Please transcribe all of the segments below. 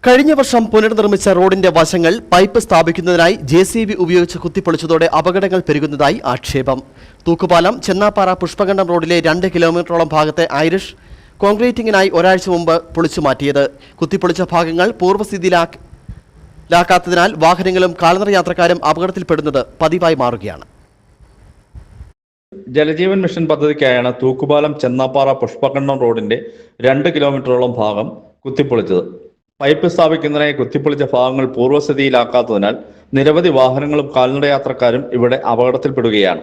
കഴിഞ്ഞ വർഷം പുനർനിർമ്മിച്ച റോഡിന്റെ വശങ്ങൾ പൈപ്പ് സ്ഥാപിക്കുന്നതിനായി JCB ഉപയോഗിച്ച് കുത്തിപ്പൊളിച്ചതോടെ അപകടങ്ങൾ പെരുകുന്നതായി ആക്ഷേപം. തൂക്കുപാലം ചെന്നാപ്പാറ പുഷ്പകണ്ഠം റോഡിലെ 2 കിലോമീറ്ററോളം ഭാഗത്തെ ഐറിഷ് കോൺക്രീറ്റിംഗിനായി ഒരാഴ്ച മുമ്പ് പൊളിച്ചു മാറ്റിയത്. കുത്തിപ്പൊളിച്ച ഭാഗങ്ങൾ പൂർവ്വസ്ഥിതിയിലാക്കാത്തതിനാൽ വാഹനങ്ങളും കാൽനട യാത്രക്കാരും അപകടത്തിൽപ്പെടുന്നത് പതിവായി മാറുകയാണ്. ജലജീവൻ മിഷൻ പദ്ധതിക്കായാണ് തൂക്കുപാലം ചെന്നാപ്പാറ പുഷ്പകണ്ഠം റോഡിന്റെ 2 കിലോമീറ്ററോളം ഭാഗം കുത്തിപ്പൊളിച്ചത്. പൈപ്പ് സ്ഥാപിക്കുന്നതിനായി കുത്തിപ്പൊളിച്ച ഭാഗങ്ങൾ പൂർവ്വസ്ഥിതിയിലാക്കാത്തതിനാൽ നിരവധി വാഹനങ്ങളും കാൽനട യാത്രക്കാരും ഇവിടെ അപകടത്തിൽപ്പെടുകയാണ്.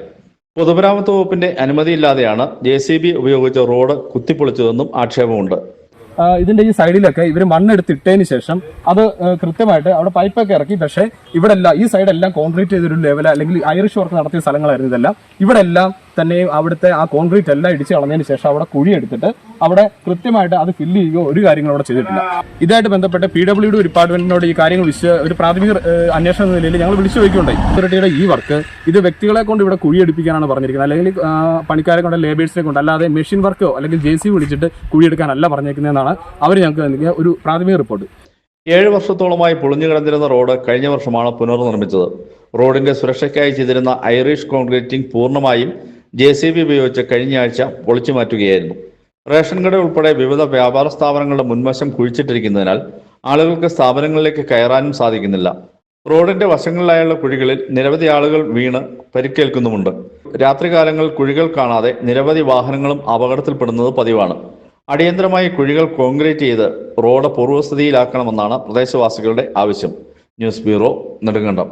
പൊതുമരാമത്ത് വകുപ്പിന്റെ അനുമതിയില്ലാതെയാണ് JCB ഉപയോഗിച്ച് റോഡ് കുത്തിപ്പൊളിച്ചതെന്നും ആക്ഷേപമുണ്ട്. ഇതിന്റെ ഈ സൈഡിലൊക്കെ ഇവർ മണ്ണെടുത്തിട്ടതിന് ശേഷം അത് കൃത്യമായിട്ട് അവിടെ പൈപ്പൊക്കെ ഇറക്കി. പക്ഷേ ഇവിടെ എല്ലാം ഈ സൈഡെല്ലാം കോൺക്രീറ്റ് ചെയ്തൊരു ലെവൽ അല്ലെങ്കിൽ ഐറിഷ് വർക്ക് നടത്തിയ സ്ഥലങ്ങളായിരുന്നു ഇതെല്ലാം. ഇവിടെ എല്ലാം തന്നെ അവിടുത്തെ ആ കോൺക്രീറ്റ് എല്ലാം ഇടിച്ച് കളഞ്ഞതിന് ശേഷം അവിടെ കുഴി എടുത്തിട്ട് അവിടെ കൃത്യമായിട്ട് അത് ഫില്ല് ചെയ്യുകയോ ഒരു കാര്യങ്ങളും അവിടെ ചെയ്തിട്ടില്ല. ഇതായിട്ട് ബന്ധപ്പെട്ട് PWD ഡിപ്പാർട്ട്മെന്റിനോട് ഈ കാര്യങ്ങൾ ഒരു പ്രാഥമിക അന്വേഷണ നിലയിൽ ഞങ്ങൾ വിളിച്ചു ചോദിക്കുകയുണ്ടായി. അതോറിറ്റിയുടെ ഈ വർക്ക് ഇത് വ്യക്തികളെ കൊണ്ട് ഇവിടെ കുഴിയെടുപ്പിക്കാനാണ് പറഞ്ഞിരിക്കുന്നത്, അല്ലെങ്കിൽ പണിക്കാരെ കൊണ്ട് ലേബേഴ്സിനെ കൊണ്ട്, അല്ലാതെ മെഷീൻ വർക്കോ അല്ലെങ്കിൽ JCB വിളിച്ചിട്ട് കുഴിയെടുക്കാനല്ല പറഞ്ഞേക്കുന്നതെന്നാണ് അവർ ഞങ്ങൾക്ക് നൽകിയ ഒരു പ്രാഥമിക റിപ്പോർട്ട്. 7 വർഷത്തോളമായി പൊളിഞ്ഞു കിടന്നിരുന്ന റോഡ് കഴിഞ്ഞ വർഷമാണ് പുനർനിർമ്മിച്ചത്. റോഡിന്റെ സുരക്ഷയ്ക്കായി ചെയ്തിരുന്ന ഐറിഷ് കോൺക്രീറ്റിംഗ് പൂർണ്ണമായും JCB ഉപയോഗിച്ച് കഴിഞ്ഞ ആഴ്ച പൊളിച്ചു മാറ്റുകയായിരുന്നു. റേഷൻ കട ഉൾപ്പെടെ വിവിധ വ്യാപാര സ്ഥാപനങ്ങളുടെ മുൻവശം കുഴിച്ചിട്ടിരിക്കുന്നതിനാൽ ആളുകൾക്ക് സ്ഥാപനങ്ങളിലേക്ക് കയറാനും സാധിക്കുന്നില്ല. റോഡിന്റെ വശങ്ങളിലായുള്ള കുഴികളിൽ നിരവധി ആളുകൾ വീണ് പരിക്കേൽക്കുന്നുമുണ്ട്. രാത്രികാലങ്ങളിൽ കുഴികൾ കാണാതെ നിരവധി വാഹനങ്ങളും അപകടത്തിൽപ്പെടുന്നത് പതിവാണ്. അടിയന്തരമായി കുഴികൾ കോൺക്രീറ്റ് ചെയ്ത് റോഡ് പൂർവ്വസ്ഥിതിയിലാക്കണമെന്നാണ് പ്രദേശവാസികളുടെ ആവശ്യം. News bureau, Nedumkandam.